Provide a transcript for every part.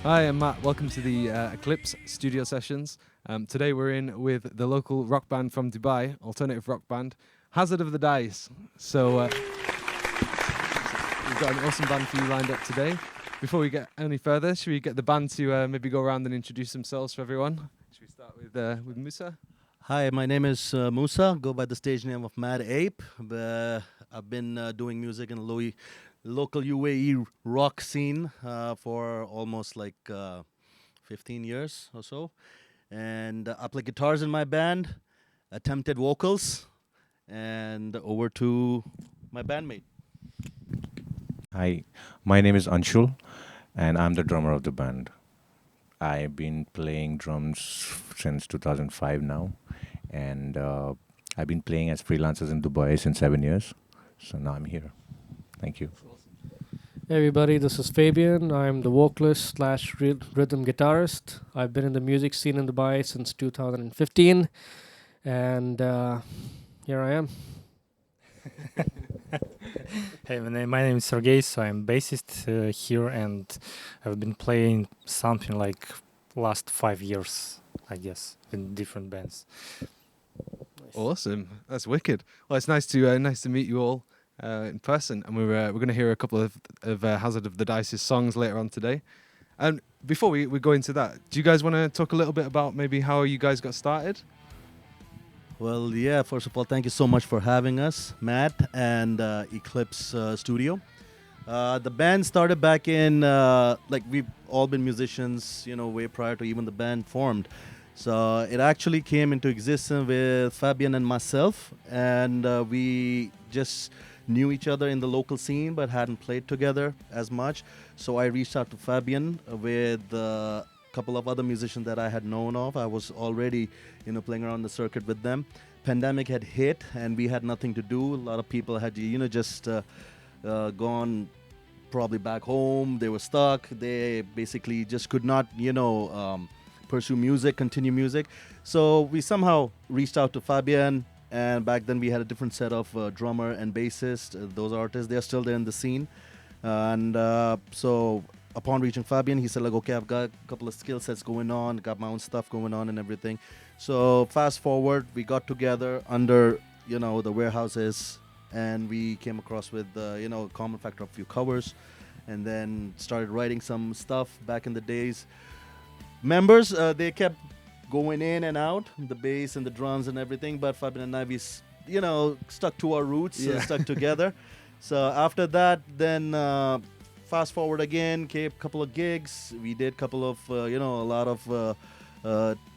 Hi, I'm Matt. Welcome to the Eclipze studio sessions. Today we're in with the local rock band from Dubai, alternative rock band, Hazard of the Dice. So we've got an awesome band for you lined up today. Before we get any further, should we get the band to maybe go around and introduce themselves for everyone? Should we start with Musa? Hi, my name is Musa. Go by the stage name of Mad Ape. I've been doing music in the local UAE rock scene for almost 15 years or so. And I play guitars in my band, attempted vocals, and over to my bandmate. Hi, my name is Anshul, and I'm the drummer of the band. I've been playing drums since 2005 now, and I've been playing as freelancers in Dubai since 7 years. So now I'm here. Thank you. Hey everybody, this is Fabian. I'm the vocalist slash rhythm guitarist. I've been in the music scene in Dubai since 2015, and here I am. Hey, my name is Sergey, so I'm bassist here, and I've been playing something like last 5 years, I guess, in different bands. Awesome, that's wicked. Well, it's nice to meet you all in person, and we're going to hear a couple of Hazard of the Dice's songs later on today. And before we go into that, do you guys want to talk a little bit about maybe how you guys got started? Well, yeah, first of all, thank you so much for having us, Matt and Eclipze Studio. The band started back in, we've all been musicians, way prior to even the band formed. So it actually came into existence with Fabian and myself, and we just knew each other in the local scene but hadn't played together as much. So I reached out to Fabian with a couple of other musicians that I had known of. I was already, playing around the circuit with them. Pandemic had hit and we had nothing to do. A lot of people had, just gone probably back home. They were stuck. They basically just could not, pursue music, continue music. So we somehow reached out to Fabian, and back then we had a different set of drummer and bassist. Those artists, they're still there in the scene. And so upon reaching Fabian, he said, okay, I've got a couple of skill sets going on, got my own stuff going on and everything. So fast forward, we got together under, the warehouses, and we came across with, a common factor of a few covers, and then started writing some stuff back in the days. Members, they kept going in and out, the bass and the drums and everything, but Fabian and I, we, stuck to our roots, stuck together. So after that, then fast forward again, came a couple of gigs. We did a couple of, a lot of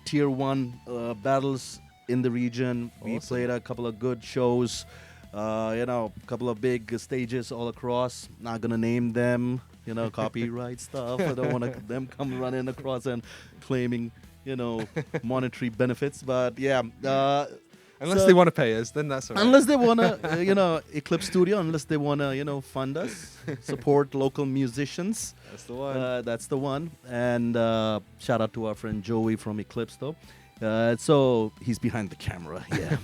tier one battles in the region. Awesome. We played a couple of good shows, a couple of big stages all across. Not gonna name them, copyright stuff. I don't want them come running across and claiming, monetary benefits. But yeah. Unless they want to pay us, then that's all right. Unless they want to, Eclipze Studio, unless they want to, fund us, support local musicians. That's the one. That's the one. And shout out to our friend Joey from Eclipze, though. So he's behind the camera. Yeah.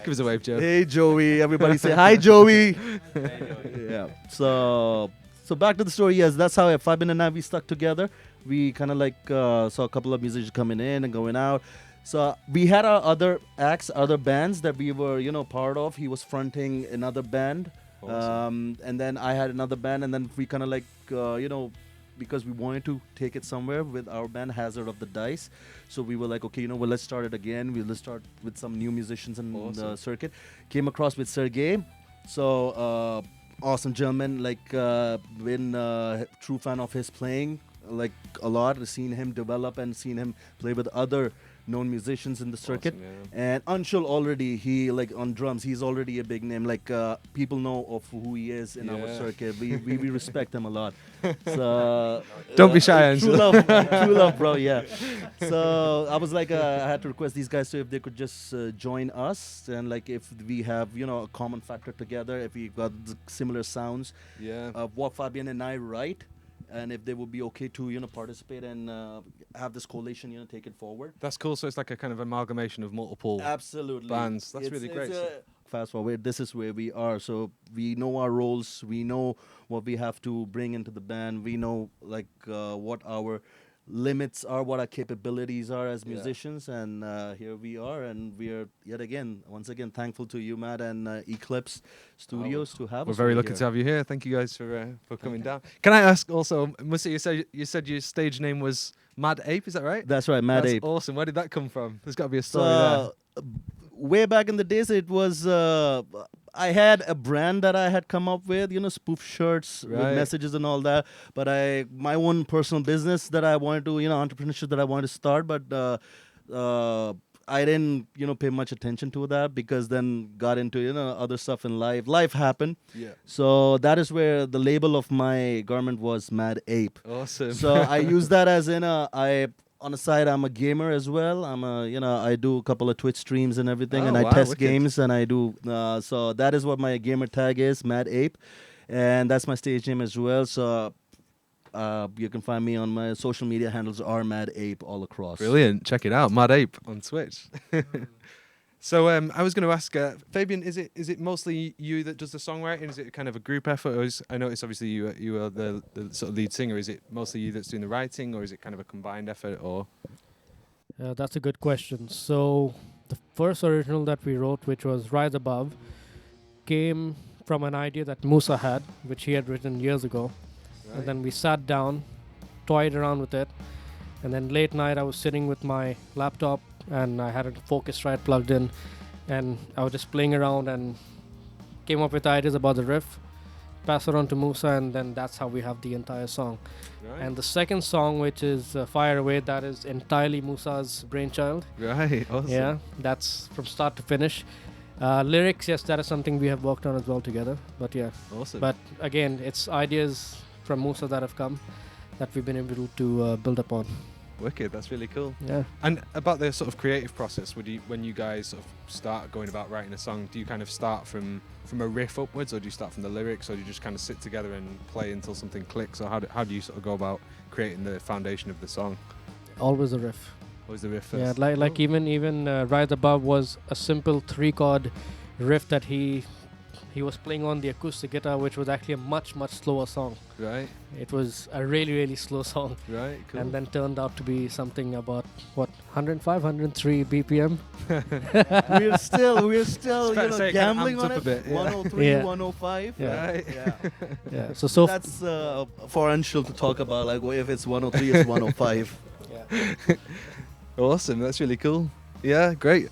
Give us a wave, Joe. Hey, Joey. Everybody say hi, Joey. Yeah. So back to the story. Yes, that's how Fabian and I, we stuck together. We kind of saw a couple of musicians coming in and going out. So we had our other acts, other bands that we were, part of. He was fronting another band. Awesome. And then I had another band. And then we kind of because we wanted to take it somewhere with our band, Hazard of the Dice. So we were like, okay, let's start it again. Let's start with some new musicians in the circuit. Came across with Sergey. So awesome gentleman, been a true fan of his playing, a lot. I've seen him develop and seen him play with other known musicians in the circuit. Awesome, yeah. And Anshul already, he on drums, he's already a big name. People know of who he is in our circuit. We respect him a lot. So Don't be shy, true Anshul. true love, bro. Yeah. So I was I had to request these guys, so if they could just join us, and if we have a common factor together, if we got similar sounds of what Fabian and I write. And if they would be okay to, participate and have this coalition, take it forward. That's cool. So it's like a kind of amalgamation of multiple Absolutely bands. That's really great. fast forward, this is where we are. So we know our roles, we know what we have to bring into the band, we know like what our limits are, what our capabilities are as Yeah. musicians, and here we are, and we are once again thankful to you, Matt, and Eclipse Studios to have We're us. very over lucky here. to have you here. Thank you guys for coming down. Can I ask also, Musa, you said your stage name was Mad Ape, is that right? That's right, Matt That's Ape. awesome. Where did that come from? There's got to be a So, story there. way back in the days, it was I had a brand that I had come up with, spoof shirts with Right. messages and all that. But my own personal business that I wanted to, entrepreneurship that I wanted to start, but I didn't, pay much attention to that because then got into, other stuff in life. Life happened. Yeah. So that is where the label of my garment was Mad Ape. Awesome. So I use that as on the side, I'm a gamer as well. I do a couple of Twitch streams and everything, Oh, and I wow, test wicked. games, and I do. So that is what my gamer tag is, Mad Ape, and that's my stage name as well. So you can find me on my social media handles are Mad Ape all across. Brilliant. Check it out. Mad Ape on Twitch. So I was going to ask Fabian, is it mostly you that does the songwriting? Is it kind of a group effort? Or I noticed obviously you are the sort of lead singer. Is it mostly you that's doing the writing, or is it kind of a combined effort? Or That's a good question. So the first original that we wrote, which was Rise Above, came from an idea that Musa had, which he had written years ago. And then we sat down, toyed around with it, and then late night I was sitting with my laptop and I had a Focusrite plugged in, and I was just playing around and came up with ideas about the riff, pass it on to Musa, and then that's how we have the entire song. And the second song, which is Fire Away, that is entirely Musa's brainchild. right, awesome. Yeah, that's from start to finish. Lyrics, yes, that is something we have worked on as well together. But yeah, Awesome. but again, it's ideas from Musa that have come that we've been able to build upon. Wicked. That's really cool. Yeah. And about the sort of creative process, when you guys sort of start going about writing a song, do you kind of start from a riff upwards, or do you start from the lyrics, or do you just kind of sit together and play until something clicks, or how do you sort of go about creating the foundation of the song? Always a riff. Or is the riff first? Yeah, like even Rise Above was a simple 3-chord riff that he was playing on the acoustic guitar, which was actually a much slower song. Right, It was a really slow song, right, cool. and then turned out to be something about 105, 103 BPM. we're still Fair to say it kinda gambling amped on up a it. bit, yeah. 103, Yeah. 105. Yeah. Right. Yeah. Yeah. So That's for Anshul to talk about. Like, well, if it's 103, it's 105. yeah. Awesome. That's really cool. Yeah, great.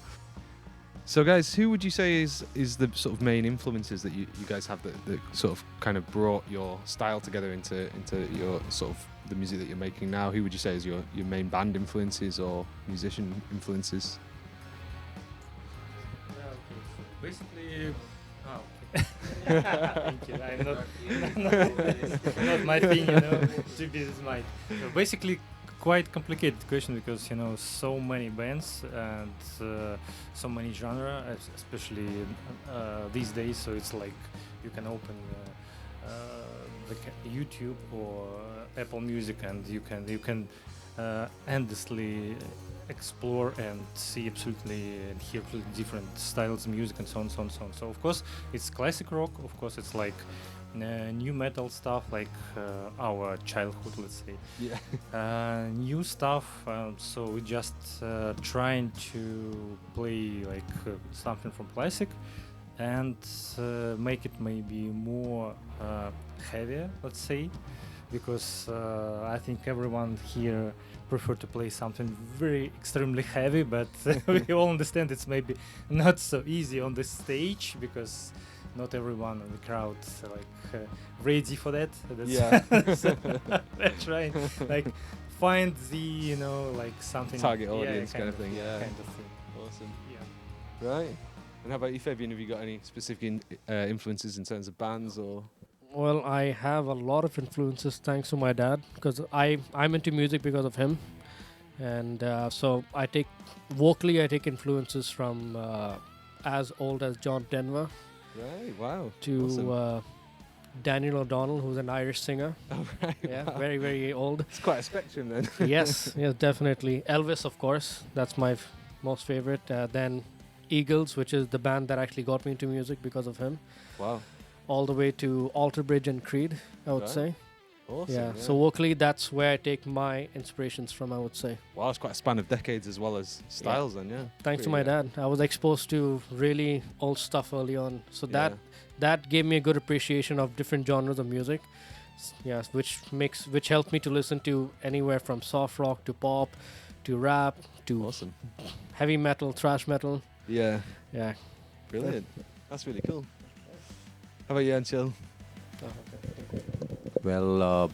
So, guys, who would you say is the sort of main influences that you guys have that sort of kind of brought your style together into your sort of the music that you're making now? Who would you say is your main band influences or musician influences? Basically, thank you. I'm not my thing, to be this mic. So basically, quite complicated question because so many bands and so many genre, especially these days. So it's like you can open YouTube or Apple Music, and you can endlessly explore and see absolutely and hear absolutely different styles of music and so on, so on, so on. So of course it's classic rock. Of course it's like new metal stuff, like our childhood, let's say. Yeah. New stuff. So we just trying to play like something from classic and make it maybe more heavier, let's say, because I think everyone here prefer to play something very extremely heavy, but we all understand it's maybe not so easy on the stage because not everyone in the crowd ready for that. That's Yeah. so we're trying like find the like something Target audience kind of thing. thing, yeah. Kind of thing. Awesome. Yeah. Right. And how about you, Fabian? Have you got any specific influences in terms of bands or? Well, I have a lot of influences thanks to my dad, because I'm into music because of him, and so I take influences from as old as John Denver Right. Wow. to Awesome. Daniel O'Donnell, who's an Irish singer. Oh, right. Yeah, Wow. very old. It's quite a spectrum then. Yes, definitely. Elvis, of course, that's my most favorite. Then Eagles, which is the band that actually got me into music because of him, Wow. all the way to Alter Bridge and Creed, I would Right. say. Awesome. Yeah. So vocally, that's where I take my inspirations from, I would say. Wow, it's quite a span of decades as well as styles then, yeah. Thanks to Pretty my good. dad, I was exposed to really old stuff early on. So Yeah. that gave me a good appreciation of different genres of music. Yes, which helped me to listen to anywhere from soft rock to pop to rap to Awesome. heavy metal, thrash metal. Yeah. Yeah. Brilliant. That's really cool. How about you, Anshul? Well,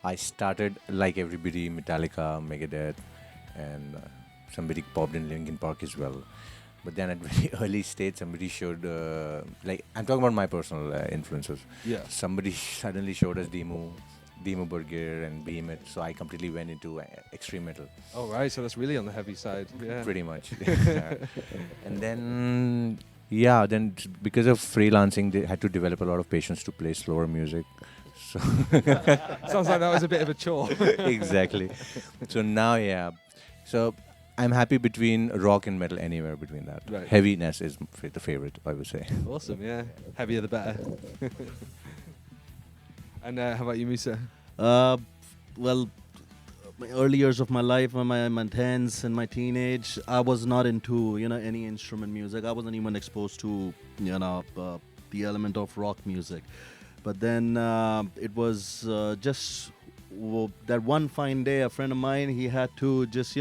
I started like everybody, Metallica, Megadeth, and somebody popped in Linkin Park as well. But then at very early stage, somebody showed, like, I'm talking about my personal influences. Yeah. Somebody suddenly showed us Demo Burger and Behemoth, so I completely went into extreme metal, Oh, right. So that's really on the heavy side. Yeah. pretty much. Yeah. And then, yeah, because of freelancing, they had to develop a lot of patience to play slower music. So Sounds like that was a bit of a chore. exactly. So now, yeah. So I'm happy between rock and metal, anywhere between that. Right. Heaviness is the favorite, I would say. Awesome, yeah. Heavier the better. And how about you, Musa? Well, my early years of my life, my teens and my teenage, I was not into any instrument music. I wasn't even exposed to the element of rock music. But then it was just that one fine day, a friend of mine, he had to just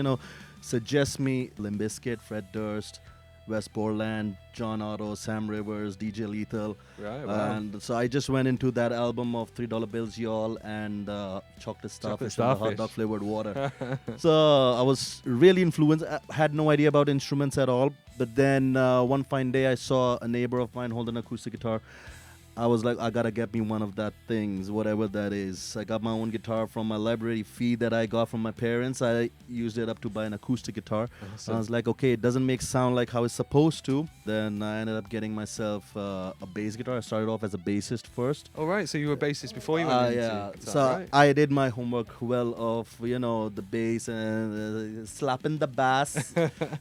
suggest me Limp Bizkit, Fred Durst, Wes Borland, John Otto, Sam Rivers, DJ Lethal. Right, wow. And so I just went into that album of $3 Bills, Y'all, and Chocolate Starfish and the hot Starfish. dog flavored water. So I was really influenced. I had no idea about instruments at all. But then one fine day I saw a neighbor of mine hold an acoustic guitar. I was like, I gotta get me one of that things, whatever that is. I got my own guitar from my library fee that I got from my parents. I used it up to buy an acoustic guitar. Awesome. I was like, okay, it doesn't make sound like how it's supposed to. Then I ended up getting myself a bass guitar. I started off as a bassist first. Oh, right. So you were bassist before you went into Yeah. guitar, So right? I did my homework well of the bass and slapping the bass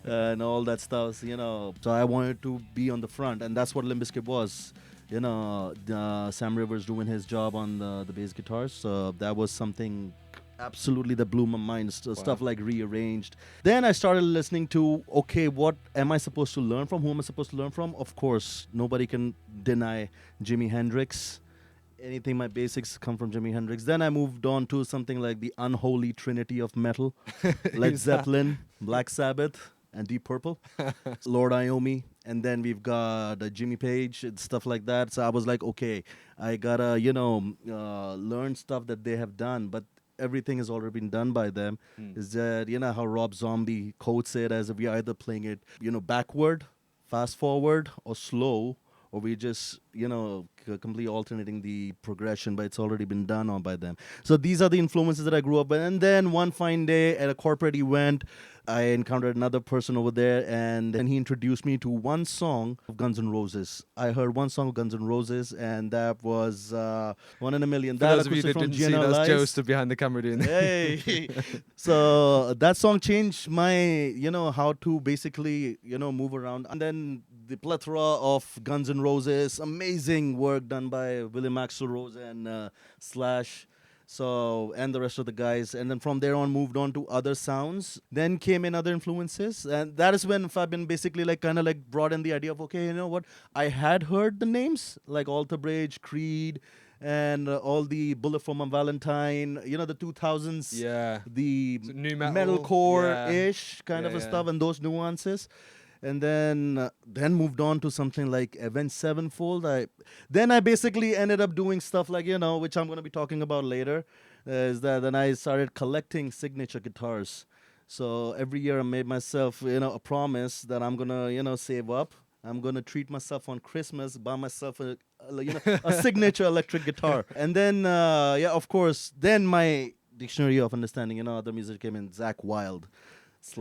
and all that stuff. So I wanted to be on the front, and that's what Limp Bizkit was. Sam Rivers doing his job on the bass guitars. So that was something absolutely that blew my mind. Stuff like Rearranged. Then I started listening to, okay, what am I supposed to learn from? Who am I supposed to learn from? Of course, nobody can deny Jimi Hendrix. Anything, my basics come from Jimi Hendrix. Then I moved on to something like the unholy trinity of metal. Led Zeppelin, Black Sabbath, and Deep Purple. Lord Iommi. And then we've got Jimmy Page and stuff like that. So I was like, okay, I gotta, learn stuff that they have done, but everything has already been done by them. Is that, how Rob Zombie quotes it as if we are either playing it, backward, fast forward, or slow, or we just, completely alternating the progression, but it's already been done on by them. So these are the influences that I grew up with. And then one fine day at a corporate event, I encountered another person over there, and he introduced me to one song of Guns N' Roses. I heard one song of Guns N' Roses, and that was One in a Million. For That those of you acoustic that from didn't see, Gianna that's Lies. Joe stood behind the camera doing that. Hey, so that song changed my, how to basically, move around. And then the plethora of Guns N' Roses, amazing work done by William Axl and Slash. So, and the rest of the guys. And then from there on, moved on to other sounds. Then came in other influences. And that is when Fabian basically kind of brought in the idea of, okay, you know what? I had heard the names like Alter Bridge, Creed, and all the Bullet for My Valentine, the 2000s, Yeah. the So new metal, metalcore-ish kind Yeah, of a yeah. stuff and those nuances. And then moved on to something like Avenged Sevenfold. Then I basically ended up doing stuff like, which I'm going to be talking about later, is that then I started collecting signature guitars. So every year I made myself, a promise that I'm going to, save up. I'm going to treat myself on Christmas, buy myself a signature electric guitar. And then, of course, then my dictionary of understanding, other music came in. Zakk Wylde.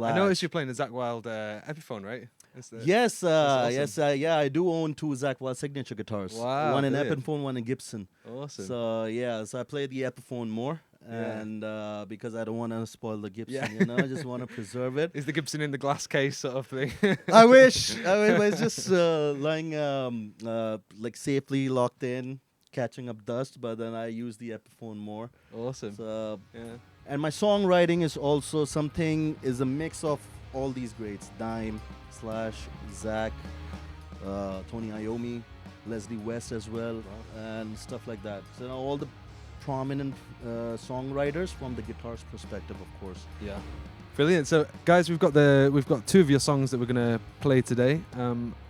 I noticed you're playing the Zakk Wylde Epiphone, right? That's the- Yes, awesome. yes, I do own two Zakk Wylde signature guitars. Wow, One in brilliant. Epiphone, one in Gibson. Awesome. So I play the Epiphone more, Yeah. and because I don't want to spoil the Gibson, Yeah. you know, I just want to preserve it. Is the Gibson in the glass case sort of thing? I wish, but it's just lying like safely locked in, catching up dust. But then I use the Epiphone more. Awesome. So, Yeah. and my songwriting is also something is a mix of all these greats: Dime, Slash, Zach, Tony Iommi, Leslie West as well, and stuff like that. So all the prominent songwriters from the guitar's perspective, of course. Yeah. Brilliant. So, guys, we've got two of your songs that we're gonna play today,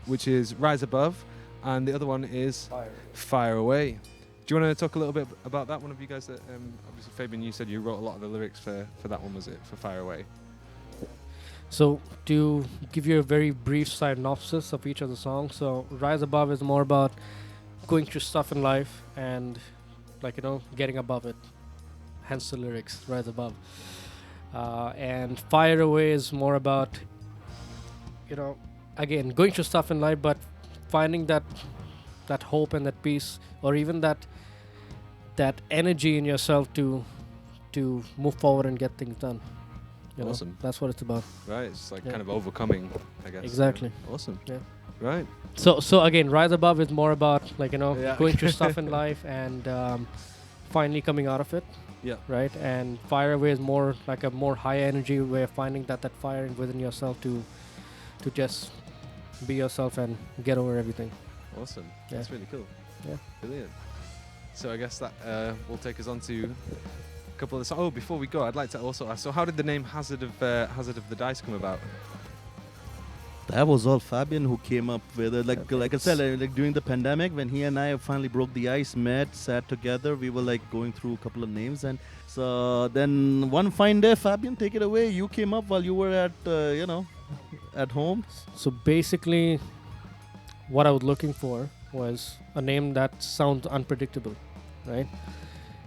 which is "Rise Above," and the other one is "Fire Away." Do you want to talk a little bit about that? One of you guys that obviously, Fabian, you said you wrote a lot of the lyrics for that one. Was it for "Fire Away"? So to give you a very brief synopsis of each of the songs, so Rise Above is more about going through stuff in life and getting above it. Hence the lyrics, Rise Above. And Fire Away is more about, again, going through stuff in life, but finding that hope and that peace, or even that energy in yourself to move forward and get things done. Awesome. That's what it's about. Right. It's like Yeah. kind of overcoming, I guess. Exactly. Awesome. Yeah. Right. So again, Rise Above is more about Yeah. going through stuff in life and finally coming out of it. Yeah. Right. And Fire Away is more like a more high energy way of finding that fire within yourself to just be yourself and get over everything. Awesome. Yeah. That's really cool. Yeah. Brilliant. So I guess that will take us on to a couple of the songs. Oh, before we go, I'd like to also ask, so how did the name Hazard of the Dice come about? That was all Fabian who came up with it. Like I said, like during the pandemic, when he and I finally broke the ice, met, sat together, we were like going through a couple of names, and so then one fine day, Fabian, take it away. You came up while you were at at home. So basically, what I was looking for was a name that sounds unpredictable, right?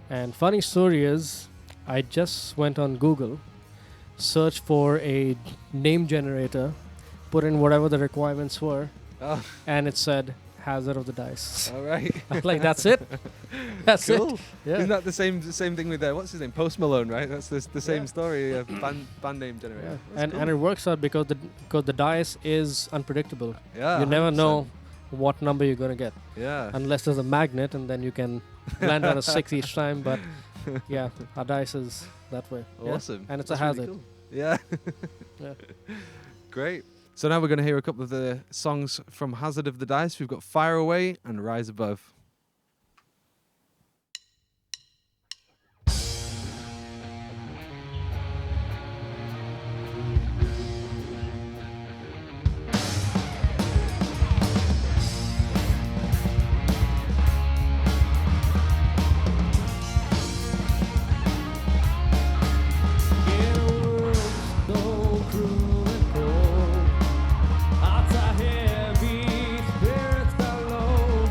And funny story is, I just went on Google, searched for a name generator, put in whatever the requirements were, Oh, and it said Hazard of the Dice. all right. I was like, that's it? That's Cool. it? Yeah. Isn't that the same thing with what's his name, Post Malone, right? That's the same Yeah. story. Band name generator. Yeah. That's And it works out because the dice is unpredictable. yeah, You never 100%. know what number you're going to get. Yeah. Unless there's a magnet, and then you can land on a 6 each time. But yeah, our dice is that way. Yeah. Awesome. And it's That's a really hazard. cool. Yeah. Yeah. Great. So now we're going to hear a couple of the songs from Hazard of the Dice. We've got Fire Away and Rise Above. Heavy spirits alone.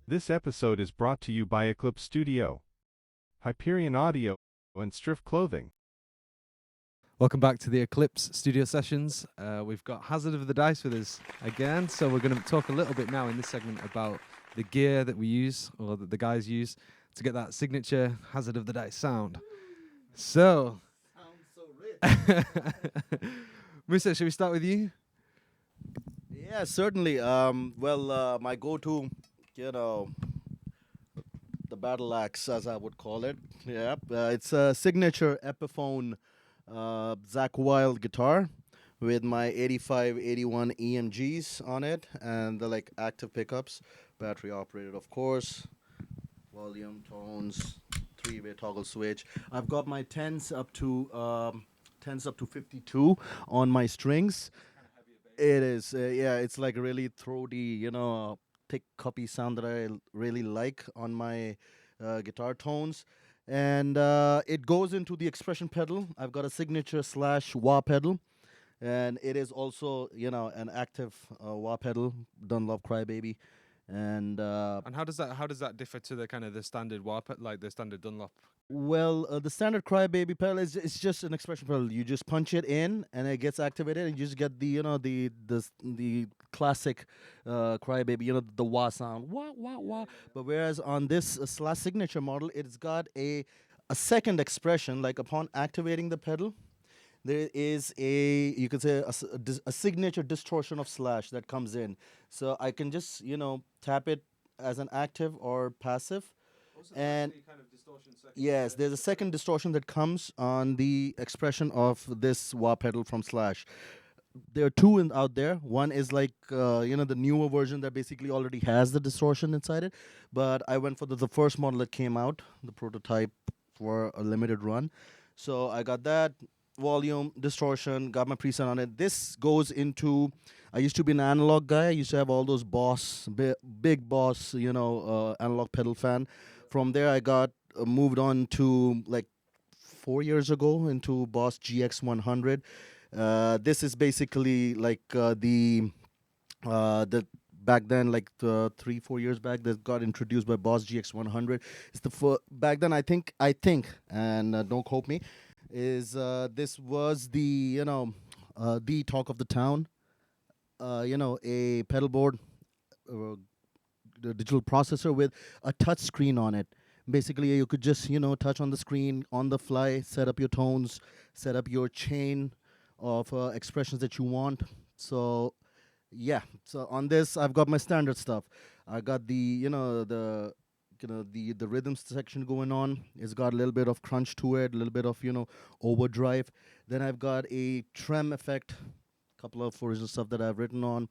This episode is brought to you by Eclipze Studio, Hyperion Audio, and Striff Clothing. Welcome back to the Eclipze studio sessions. We've got Hazard of the Dice with us again, so we're going to talk a little bit now in this segment about the gear that we use, or that the guys use, to get that signature Hazard of the Dice sound. So, Musa, should we start with you? Yeah, certainly. My go-to, the battle axe, as I would call it. Yeah, it's a signature Epiphone Zach Wild guitar with my 85, 81 EMGs on it, and the active pickups, battery operated, of course, volume, tones, three-way toggle switch. I've got my tens up to 52 on my strings. It is, it's like really throaty, thick cuppy sound that I really like on my guitar tones. And it goes into the expression pedal. I've got a signature / wah pedal. And it is also, an active wah pedal, Dunlop Crybaby. And And how does that differ to the kind of the standard warp, like the standard Dunlop? the standard Crybaby pedal is it's just an expression pedal. You just punch it in, and it gets activated, and you just get the classic Crybaby, the wah sound, wah wah wah. But whereas on this / signature model, it's got a second expression. Like upon activating the pedal, there is you could say a signature distortion of slash that comes in. So I can just tap it as an active or passive. And yes, there's a second distortion that comes on the expression of this wah pedal from Slash. There are two out there. One is the newer version that basically already has the distortion inside it. But I went for the first model that came out, the prototype for a limited run. So I got that volume, distortion, got my preset on it. This goes into, I used to be an analog guy. I used to have all those big Boss, analog pedal fan. From there, I got moved on to 4 years ago into Boss GX100. This is basically the back then, 3-4 years back, that got introduced by Boss GX100. It's the back then I think, and don't quote me, is this was the the talk of the town. A pedal board. The digital processor with a touch screen on it. Basically, you could just touch on the screen on the fly, set up your tones, set up your chain of expressions that you want. So yeah, so on this I've got my standard stuff. I got the rhythm section going on. It's got a little bit of crunch to it, a little bit of overdrive. Then I've got a trem effect, couple of original stuff that I've written on,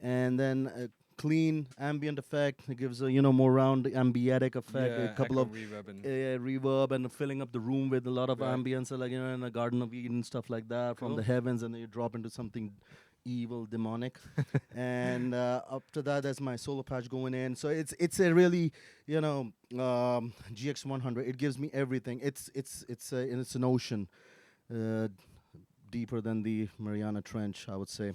and then clean ambient effect. It gives a more round ambient effect. A couple of reverb and reverb and filling up the room with a lot of Right. ambience, in a Garden of Eden, stuff like that from Cool. the heavens, and then you drop into something evil, demonic. And up to that, there's my solo patch going in. So it's a really GX100. It gives me everything. It's an ocean. Deeper than the Mariana Trench, I would say.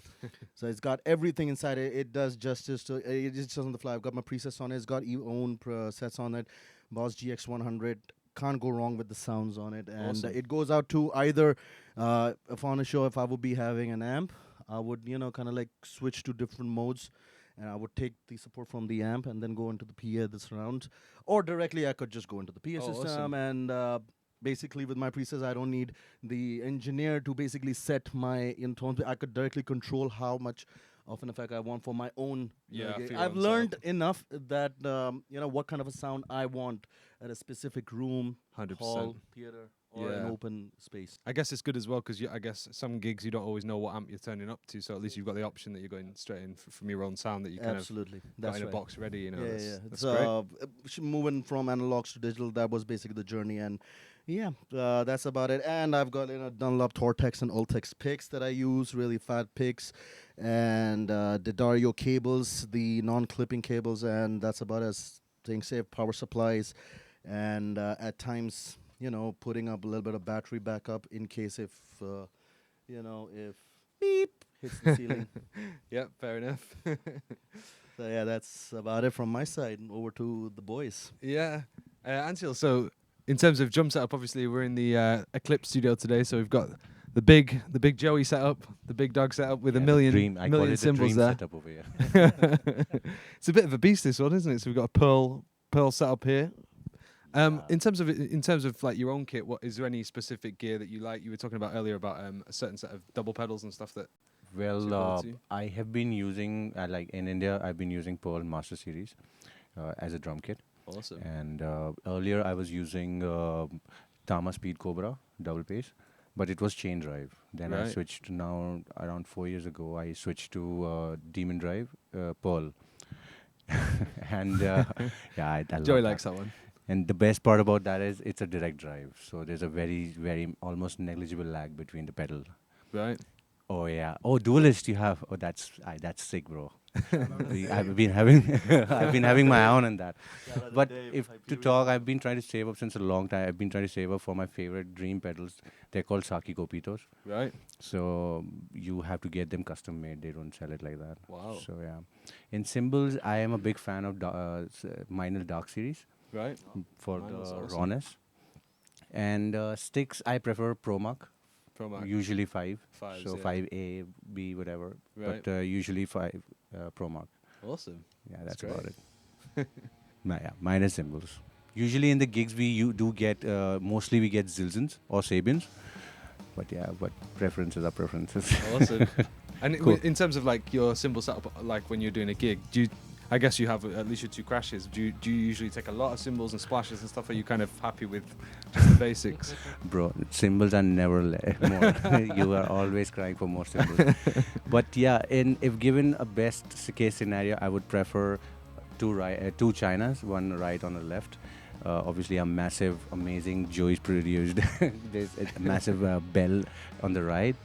So it's got everything inside it. It does justice to it. It's just on the fly. I've got my presets on it. It's got own sets on it. Boss GX100. Can't go wrong with the sounds on it. And Awesome. it goes out to either, if on a show, if I would be having an amp, I would, kind of switch to different modes. And I would take the support from the amp and then go into the PA, the surround. Or directly, I could just go into the PA Oh, system awesome. and basically with my presets, I don't need the engineer to basically set my tones. I could directly control how much of an effect I want for my own. Yeah, gig. for your I've own learned setup. enough that what kind of a sound I want at a specific room, 100%. hall, theater, or an Yeah. open space. I guess it's good as well because I guess some gigs you don't always know what amp you're turning up to, so at least you've got the option that you're going straight in from your own sound that you kind Absolutely, of got that's in right. a box ready. Yeah, That's, yeah. that's It's great. moving from analogs to digital. That was basically the journey, and that's about it. And I've got Dunlop Tortex and Ultex picks that I use, really fat picks, and the Dario cables, the non-clipping cables, and that's about as things safe. Power supplies, and at times, putting up a little bit of battery backup in case if if beep hits the ceiling. Yeah, fair enough. So yeah, that's about it from my side. Over to the boys. Yeah. Antil, so in terms of drum setup, obviously we're in the Eclipse studio today, so we've got the big Joey setup, the big dog setup with Yeah, a the million dream. I call million it the symbols dream there. setup over here. It's a bit of a beast, this one, isn't it? So we've got a pearl setup here. Yeah. In terms of like your own kit, what is there any specific gear that you like? You were talking about earlier about a certain set of double pedals and stuff that. Well, Suitability? I have been using, like in India, I've been using Pearl Master Series as a drum kit. Awesome. And earlier I was using Tama Speed Cobra double bass, but it was chain drive. Then I Right. switched now around 4 years ago. I switched to Demon Drive Pearl, and yeah, I love Joey that. likes that one. And the best part about that is it's a direct drive, so there's a very almost negligible lag between the pedal. Right. Oh yeah. Oh, dualist you have. Oh, that's sick, bro. I've been having I've been having my own on that. But if to talk, I've been trying to save up since a long time. I've been trying to save up for my favorite dream pedals. They're called Saki Copitos. Right. So you have to get them custom made. They don't sell it like that. Wow. So yeah. In cymbals, I am a big fan of Minor Dark series Right. for Miner's the awesome. rawness. And sticks, I prefer Promark. Pro Usually 5. Fives, So yeah. 5A, B, whatever. Right. But usually 5 Promark. Awesome. Yeah, That's that's about great. it. Yeah, minor cymbals. Usually in the gigs we do get, mostly we get Zilzans or Sabians. But yeah, but preferences are preferences. Awesome. And Cool. in terms of like your cymbal setup, like when you're doing a gig, I guess you have at least your 2 crashes. Do you usually take a lot of cymbals and splashes and stuff? Or are you kind of happy with just the basics? Bro, cymbals are never more. You are always crying for more cymbals. But yeah, if given a best case scenario, I would prefer two Chinas, one right on the left. Obviously, a massive, amazing Joey's produced. There's a massive bell on the right,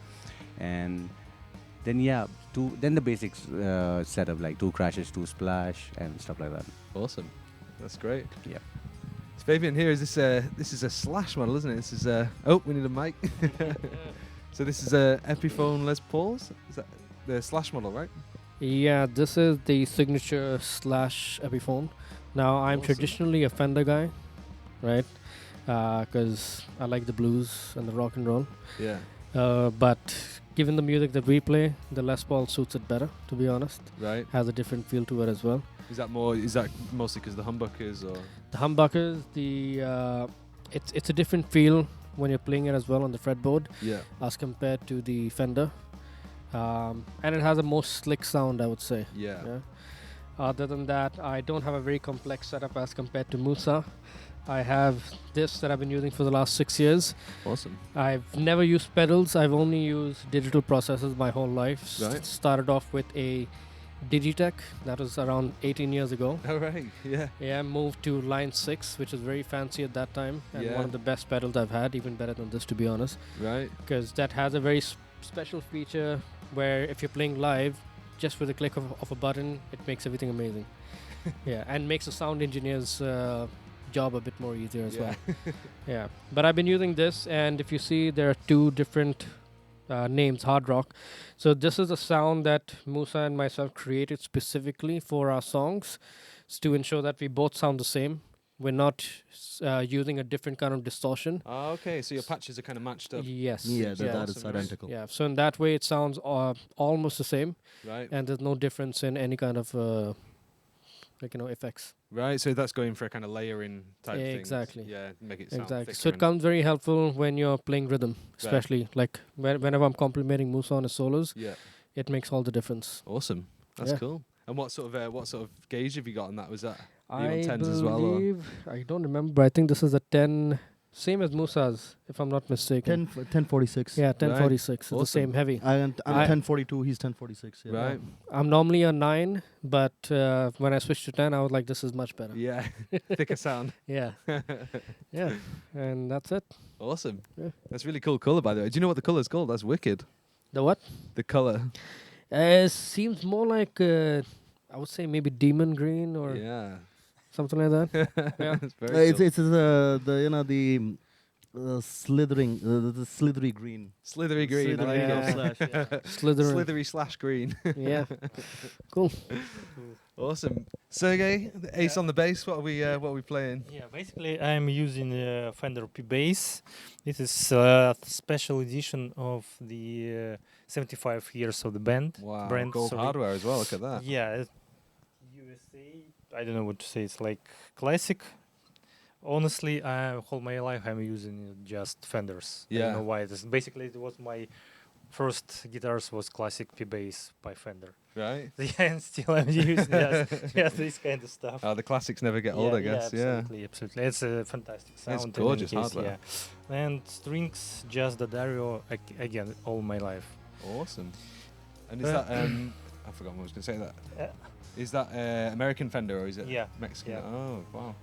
and then yeah, then the basics setup like 2 crashes, 2 splash, and stuff like that. Awesome. That's great. Yeah. So Fabian, here is this is a Slash model, isn't it? This is oh, we need a mic. So this is a Epiphone Les Pauls. Is that the Slash model, right? Yeah, this is the signature Slash Epiphone. Now, I'm Awesome. traditionally a Fender guy, right? Because I like the blues and the rock and roll. Yeah. But given the music that we play, the Les Paul suits it better, to be honest. Right. Has a different feel to it as well. Is that mostly because the humbuckers or? The humbuckers, it's a different feel when you're playing it as well on the fretboard Yeah. as compared to the Fender. And it has a more slick sound, I would say. Yeah. Yeah. Other than that, I don't have a very complex setup as compared to Musa. I have this that I've been using for the last 6 years. Awesome. I've never used pedals. I've only used digital processors my whole life. Right. Started off with a Digitech. That was around 18 years ago. All right. Yeah. Yeah, moved to Line 6, which was very fancy at that time. And Yeah. one of the best pedals I've had, even better than this, to be honest. Right. Because that has a very special feature where if you're playing live, just with a click of a button, it makes everything amazing. Yeah, and makes the sound engineer's job a bit more easier as well. Yeah, but I've been using this, and if you see, there are 2 different names, Hard Rock. So this is a sound that Musa and myself created specifically for our songs, to ensure that we both sound the same. We're not using a different kind of distortion. Ah, okay. So your patches are kind of matched up. Yes. Yeah, that Awesome, is right? identical. Yeah, so in that way, it sounds almost the same, Right. and there's no difference in any kind of effects. Right. So that's going for a kind of layering type thing. Exactly. Yeah. Make it sound Exactly. thicker So it and- comes very helpful when you're playing rhythm, especially like whenever I'm complimenting Musa on his solos, Yeah. it makes all the difference. Awesome. That's Yeah. cool. And what sort of gauge have you got on that? Was that? Are you on I 10s as well, or? believe I don't remember. I think this is a 10, same as Musa's, if I'm not mistaken. 1046. Yeah, 1046. It's the Awesome. same heavy. I'm I- 1042. He's 1046. Yeah. Right. I'm normally a 9, but when I switched to 10, I was like, this is much better. Yeah. Thicker sound. Yeah. Yeah. And that's it. Awesome. Yeah. That's really cool color, by the way. Do you know what the color's called? That's wicked. The what? The color. Seems more like, I would say maybe demon green or Yeah. something like that. Yeah. That's very It's cool. the slithering, the slithery green. Slithery green. I Slithery, like you know, it. slash. Slytherin. Slithery slash green. Yeah. Cool. Awesome. Sergey, the ace Yeah. on the bass. What are we playing? Yeah, basically I'm using Fender P bass. This is special edition of the 75 years of the band. Wow, brand, gold sorry. hardware as well. Look at that. Yeah, USA. I don't know what to say. It's like classic. Honestly, whole my life I'm using just Fenders. I Yeah. don't know why. This basically it was my first guitars was classic P bass by Fender. Right. Yeah, and still I'm using just this kind of stuff. The classics never get old, I guess. Yeah. absolutely, absolutely. It's a fantastic sound. in any gorgeous case, hardware. Yeah. And strings, just the Dario again all my life. Awesome. And is that I forgot what I was going to say. That is that American Fender or is it Yeah, Mexican? yeah. Oh wow.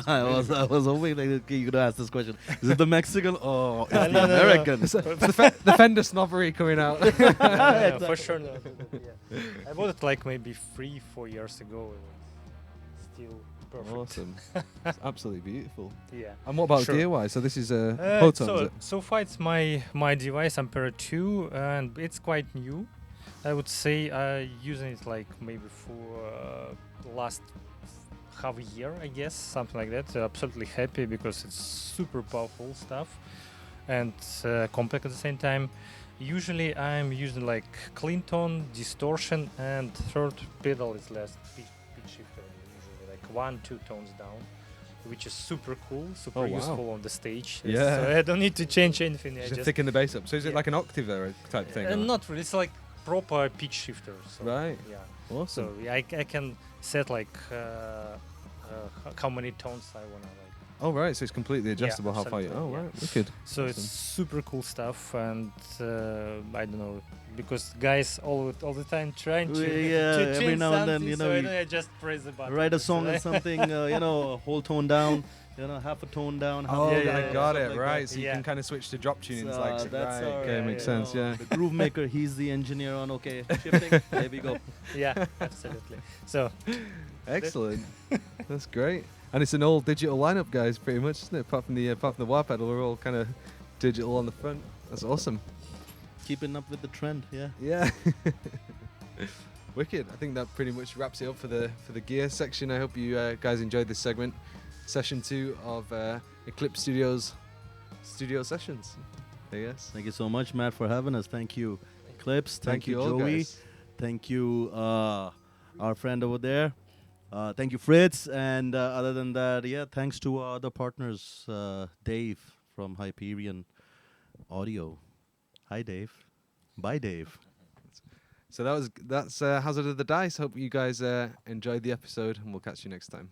I was hoping like okay, you're gonna ask this question. Is it the Mexican? Oh, it's No, the no, no. American. The Fender snobbery coming out. Yeah, for sure. No, yeah. I bought it like maybe 3-4 years ago. It was still perfect. Awesome. It's absolutely beautiful. Yeah. And what about Sure. gear wise? So this is Hoton, is so it? so far it's my device Ampere 2 and it's quite new. I would say I using it like maybe for last half a year, I guess, something like that. Absolutely happy because it's super powerful stuff and compact at the same time. Usually I'm using like clean tone, distortion, and third pedal is less pitch shifter, usually like 1-2 tones down, which is super cool, super Oh, wow. useful on the stage. Yeah. So I don't need to change anything. I Just just thicken the bass up. So is it Yeah. like an octave type thing? or- not really. It's like proper pitch shifter. So, Right. Yeah. Awesome. So yeah, I can set like how many tones I wanna like. Oh right, so it's completely adjustable. How far you? absolutely, Oh yeah. right, wicked. So it's super cool stuff, and I don't know because guys all the time trying to, Yeah, to every change now and then, something, you know, so you I just press the button. Write a That's song it. or something, a whole tone down, half a tone down. Half Oh, a yeah, I yeah, got something it. like right, that. so you Yeah. can kind of switch to drop tunings, So, like that's right. all Okay, right, makes you sense. know, Yeah. The groove maker, he's the engineer on okay shifting. There we go. Yeah, absolutely. So Excellent. That's great. And it's an all digital lineup, guys, pretty much, isn't it? Apart from the wah pedal, we're all kind of digital on the front. That's awesome. Keeping up with the trend, yeah. Yeah. Wicked. I think that pretty much wraps it up for the gear section. I hope you guys enjoyed this segment, session 2 of Eclipse Studios studio sessions. I guess. Thank you so much, Matt, for having us. Thank you, Eclipse. Thank you, all, Joey. guys. Thank you, our friend over there. Thank you, Fritz. And other than that, yeah, thanks to our other partners, Dave from Hyperion Audio. Hi, Dave. Bye, Dave. So that's Hazard of the Dice. Hope you guys enjoyed the episode, and we'll catch you next time.